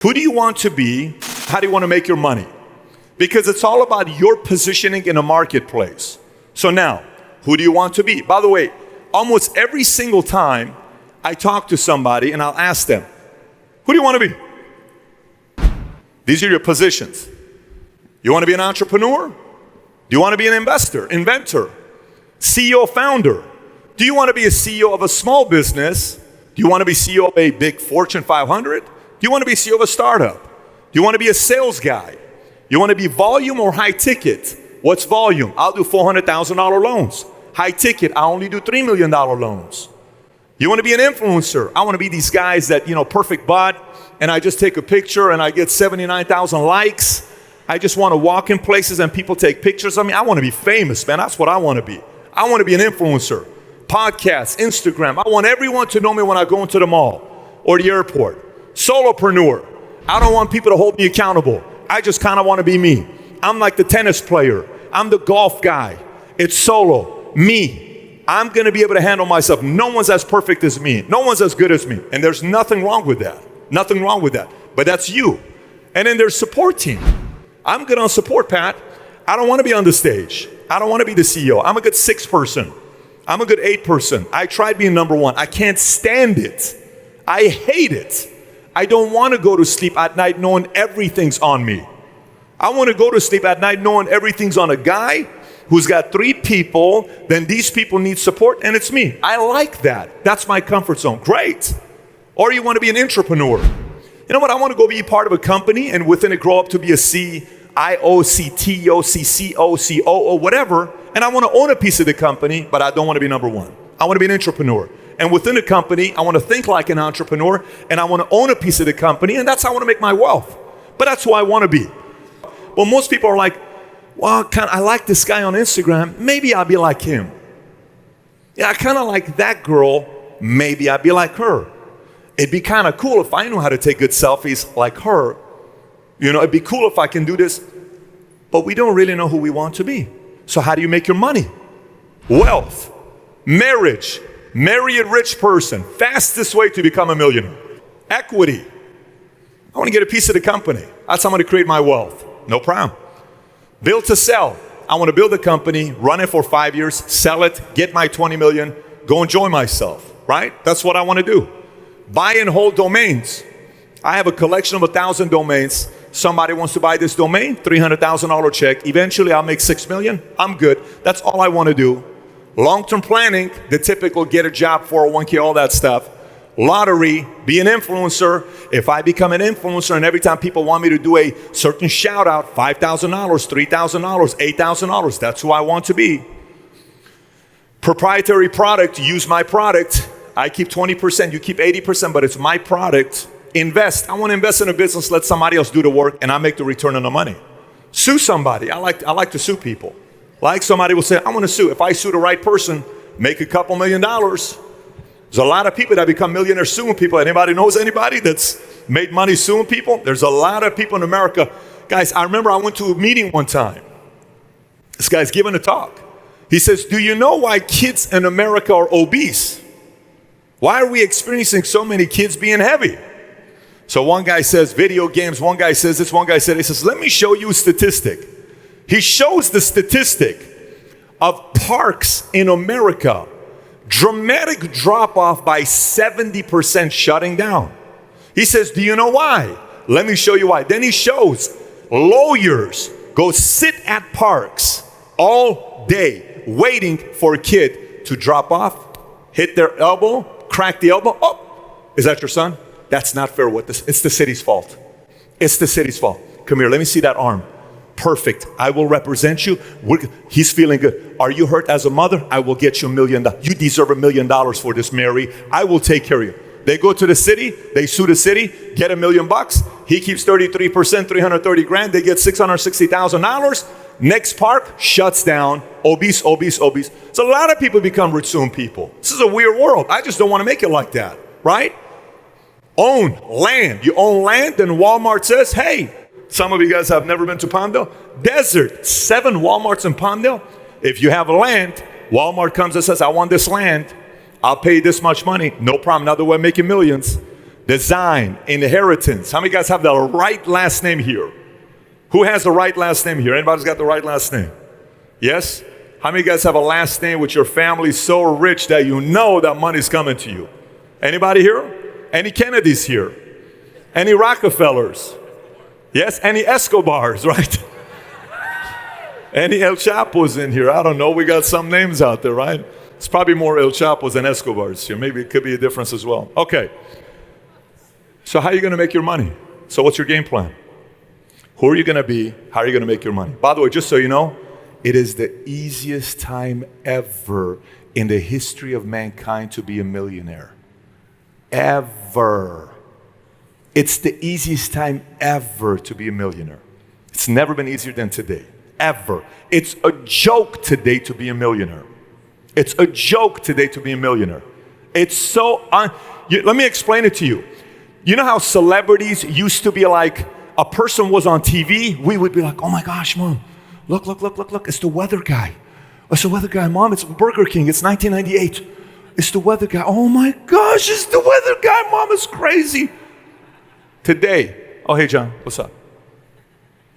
Who do you want to be? How do you want to make your money? Because it's all about your positioning in a marketplace. So now, who do you want to be? By the way, almost every single time I talk to somebody and I'll ask them, who do you want to be? These are your positions. You want to be an entrepreneur? Do you want to be an investor, inventor, CEO, founder? Do you want to be a CEO of a small business? Do you want to be CEO of a big Fortune 500? Do you want to be CEO of a startup? Do you want to be a sales guy? You want to be volume or high ticket? What's volume? I'll do $400,000 loans. High ticket, I only do $3 million loans. You want to be an influencer? I want to be these guys that, perfect butt, and I just take a picture and I get 79,000 likes. I just want to walk in places and people take pictures of me. I want to be famous, man. That's what I want to be. I want to be an influencer. Podcasts, Instagram. I want everyone to know me when I go into the mall or the airport. Solopreneur. I don't want people to hold me accountable. I just kind of want to be me. I'm like the tennis player. I'm the golf guy. It's solo. Me. I'm going to be able to handle myself. No one's as perfect as me. No one's as good as me. And there's nothing wrong with that. Nothing wrong with that. But that's you. And then there's support team. I'm good on support, Pat. I don't want to be on the stage. I don't want to be the CEO. I'm a good 6 person. I'm a good 8 person. I tried being number 1. I can't stand it. I hate it. I don't want to go to sleep at night knowing everything's on me. I want to go to sleep at night knowing everything's on a guy who's got 3 people, then these people need support, and it's me. I like that. That's my comfort zone. Great. Or you want to be an entrepreneur. You know what? I want to go be part of a company and within it grow up to be a CIO, CTO, CCO, COO, whatever. And I want to own a piece of the company, but I don't want to be number 1. I want to be an entrepreneur. And within the company, I want to think like an entrepreneur, and I want to own a piece of the company, and that's how I want to make my wealth. But that's who I want to be. Well, most people are like, well, I like this guy on Instagram. Maybe I'll be like him. Yeah, I kind of like that girl. Maybe I'll be like her. It'd be kind of cool if I knew how to take good selfies like her. It'd be cool if I can do this. But we don't really know who we want to be. So how do you make your money? Wealth, marriage, marry a rich person, fastest way to become a millionaire. Equity. I want to get a piece of the company. That's how I'm going to create my wealth. No problem. Build to sell. I want to build a company, run it for 5 years, sell it, get my 20 million, go enjoy myself, right? That's what I want to do. Buy and hold domains. I have a collection of 1,000 domains. Somebody wants to buy this domain, $300,000 check. Eventually I'll make 6 million. I'm good. That's all I want to do. Long-term planning, the typical get a job, 401k, all that stuff. Lottery, be an influencer. If I become an influencer and every time people want me to do a certain shout out, $5,000, $3,000, $8,000, that's who I want to be. Proprietary product, use my product. I keep 20%, you keep 80%, but it's my product. Invest. I want to invest in a business, let somebody else do the work, and I make the return on the money. Sue somebody. I like to sue people. Like somebody will say, I want to sue. If I sue the right person, make a couple $1 million. There's a lot of people that become millionaires suing people. Anybody knows anybody that's made money suing people? There's a lot of people in America. Guys, I remember I went to a meeting one time. This guy's giving a talk. He says, do you know why kids in America are obese? Why are we experiencing so many kids being heavy? So one guy says video games, one guy says this, one guy said, he says, let me show you a statistic. He shows the statistic of parks in America, dramatic drop off by 70% shutting down. He says, do you know why? Let me show you why. Then he shows lawyers go sit at parks all day waiting for a kid to drop off, hit their elbow, crack the elbow. Oh, is that your son? That's not fair. It's the city's fault. It's the city's fault. Come here, let me see that arm. Perfect. I will represent you. He's feeling good. Are you hurt as a mother? I will get you $1 million. You deserve $1 million for this, Mary. I will take care of you. They go to the city. They sue the city. Get $1 million. He keeps 33%, 330 grand. They get $660,000. Next park shuts down. Obese, obese, obese. So a lot of people become rich soon people. This is a weird world. I just don't want to make it like that, right? Own land. You own land, then Walmart says, hey, some of you guys have never been to Palmdale. Desert, 7 Walmarts in Palmdale. If you have a land, Walmart comes and says, I want this land. I'll pay this much money. No problem. Now they're making millions. design, inheritance. How many guys have the right last name here? Who has the right last name here? Anybody's got the right last name? Yes? How many guys have a last name with your family so rich that you know that money's coming to you? Anybody here? Any Kennedys here? Any Rockefellers? Yes? Any Escobars, right? Any El Chapos in here? I don't know. We got some names out there, right? It's probably more El Chapos than Escobars here. Maybe it could be a difference as well. Okay. So how are you going to make your money? So what's your game plan? Who are you going to be? How are you going to make your money? By the way, just so you know, it is the easiest time ever in the history of mankind to be a millionaire. Ever. It's the easiest time ever to be a millionaire. It's never been easier than today. Ever. It's a joke today to be a millionaire. It's a joke today to be a millionaire. It's so, let me explain it to you. You know how celebrities used to be like, a person was on TV, we would be like, oh my gosh, Mom, look, it's the weather guy. It's the weather guy, Mom, it's Burger King, it's 1998. It's the weather guy. Oh my gosh, it's the weather guy, Mom, it's crazy. Today, oh hey John, what's up?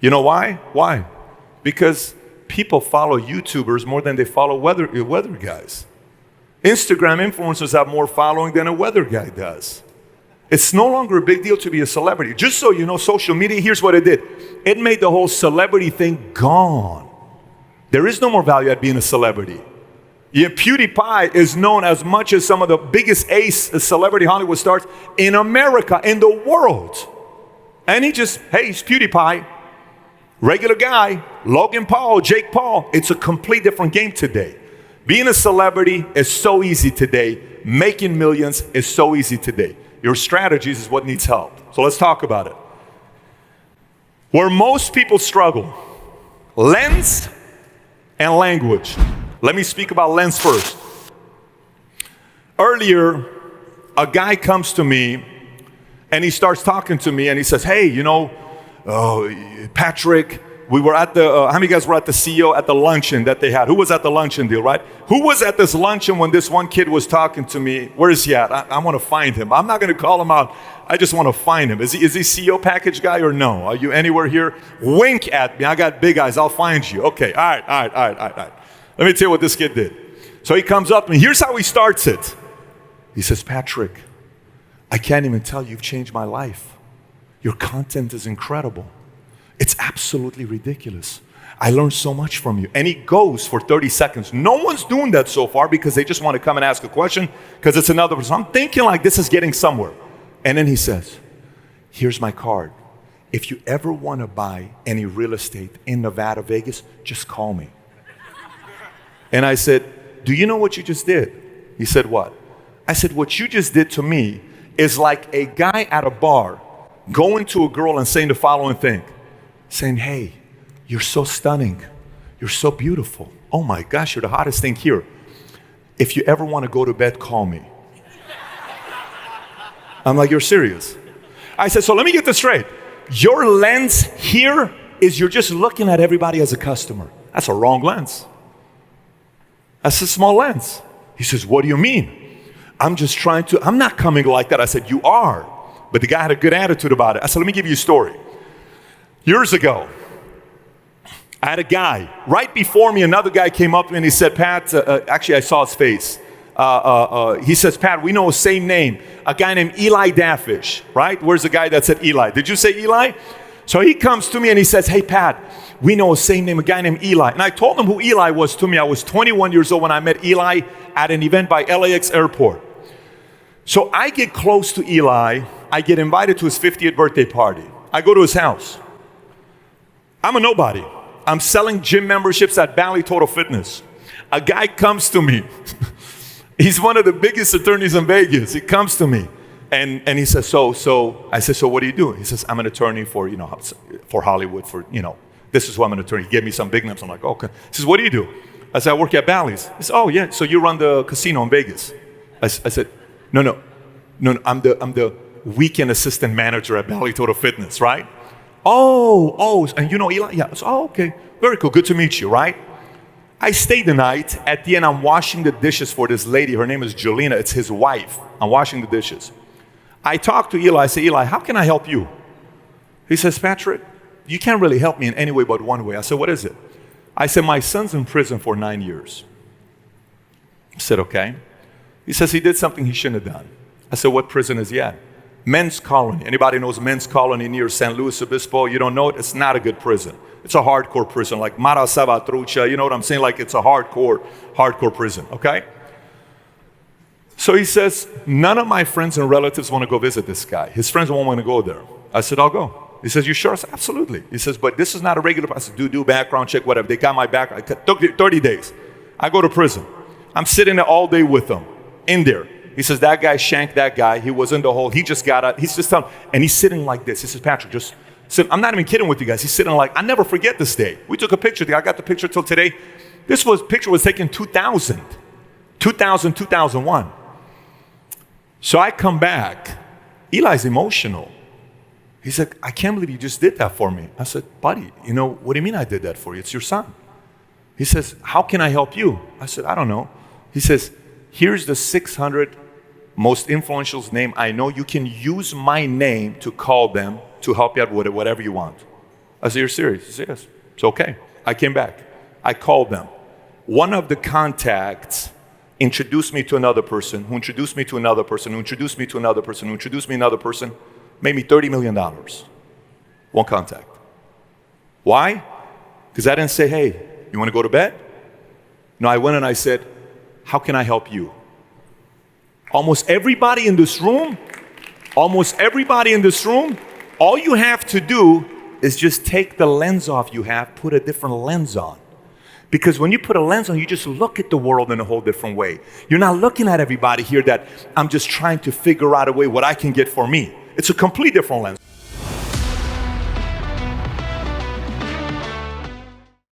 You know why? Why? Because people follow YouTubers more than they follow weather guys. Instagram influencers have more following than a weather guy does. It's no longer a big deal to be a celebrity. Just so you know, social media, here's what it did. It made the whole celebrity thing gone. There is no more value at being a celebrity. Yeah, PewDiePie is known as much as some of the biggest celebrity Hollywood stars in America, in the world. And he's PewDiePie. Regular guy, Logan Paul, Jake Paul. It's a complete different game today. Being a celebrity is so easy today. Making millions is so easy today. Your strategies is what needs help. So let's talk about it. Where most people struggle, lens and language. Let me speak about lens first. Earlier, a guy comes to me and he starts talking to me and he says, hey, Patrick, we were at the, how many guys were at the CEO at the luncheon that they had? Who was at the luncheon deal, right? Who was at this luncheon when this one kid was talking to me? Where is he at? I want to find him. I'm not going to call him out. I just want to find him. Is he CEO package guy or no? Are you anywhere here? Wink at me. I got big eyes. I'll find you. Okay. All right. Let me tell you what this kid did. So he comes up and here's how he starts it. He says, Patrick, I can't even tell you, you've changed my life. Your content is incredible. It's absolutely ridiculous. I learned so much from you. And he goes for 30 seconds. No one's doing that so far because they just want to come and ask a question because it's another person. I'm thinking like this is getting somewhere. And then he says, here's my card. If you ever want to buy any real estate in Nevada, Vegas, just call me. And I said, do you know what you just did? He said, what? I said, what you just did to me is like a guy at a bar going to a girl and saying the following thing. Saying, hey, you're so stunning. You're so beautiful. Oh my gosh, you're the hottest thing here. If you ever want to go to bed, call me. I'm like, you're serious? I said, so let me get this straight. Your lens here is you're just looking at everybody as a customer. That's a wrong lens. That's a small lens. He says, what do you mean? I'm not coming like that. I said, you are. But the guy had a good attitude about it. I said, let me give you a story. Years ago, I had a guy, right before me, another guy came up and he said, Pat, actually I saw his face. He says, Pat, we know the same name, a guy named Eli Dafish, right? Where's the guy that said Eli? Did you say Eli? So he comes to me and he says, hey, Pat, we know the same name, a guy named Eli. And I told him who Eli was to me. I was 21 years old when I met Eli at an event by LAX airport. So I get close to Eli. I get invited to his 50th birthday party. I go to his house. I'm a nobody. I'm selling gym memberships at Valley Total Fitness. A guy comes to me. He's one of the biggest attorneys in Vegas. He comes to me and he says, so I said, so what do you do? He says, I'm an attorney for Hollywood, this is who I'm an attorney. He gave me some big names. I'm like, okay. He says, what do you do? I said, I work at Bally's. He said, oh yeah, so you run the casino in Vegas. I said, no, I'm the weekend assistant manager at Valley Total Fitness, right? Oh, and you know Eli? Yeah. So, okay. Very cool. Good to meet you, right? I stayed the night. At the end, I'm washing the dishes for this lady. Her name is Jolena. It's his wife. I'm washing the dishes. I talked to Eli. I said, Eli, how can I help you? He says, Patrick, you can't really help me in any way but one way. I said, what is it? I said, my son's in prison for 9 years. I said, okay. He says he did something he shouldn't have done. I said, what prison is he at? Men's Colony. Anybody knows Men's Colony near San Luis Obispo? You don't know it? It's not a good prison. It's a hardcore prison, like Mara Salvatrucha. You know what I'm saying? Like it's a hardcore prison, okay? So he says, none of my friends and relatives want to go visit this guy. His friends won't want to go there. I said, I'll go. He says, you sure? I said, absolutely. He says, but this is not a regular process. Do background check, whatever. They got my background. It took 30 days. I go to prison. I'm sitting there all day with them, in there. He says, that guy shanked that guy. He was in the hole. He just got out. He's just telling, and he's sitting like this. He says, Patrick, just sit. I'm not even kidding with you guys. He's sitting like, I never forget this day. We took a picture. I got the picture till today. Picture was taken 2001. So I come back. Eli's emotional. He's like, I can't believe you just did that for me. I said, buddy, what do you mean I did that for you? It's your son. He says, how can I help you? I said, I don't know. He says, here's the 600 most influential name I know. You can use my name to call them to help you out with whatever you want. I said, you're serious? He said, yes. It's okay. I came back. I called them. One of the contacts introduced me to another person, who introduced me to another person, who introduced me to another person, who introduced me to another person, made me $30 million. One contact. Why? Because I didn't say, hey, you want to go to bed? No, I went and I said, how can I help you? Almost everybody in this room, all you have to do is just take the lens off you have, put a different lens on. Because when you put a lens on, you just look at the world in a whole different way. You're not looking at everybody here that I'm just trying to figure out a way what I can get for me. It's a complete different lens.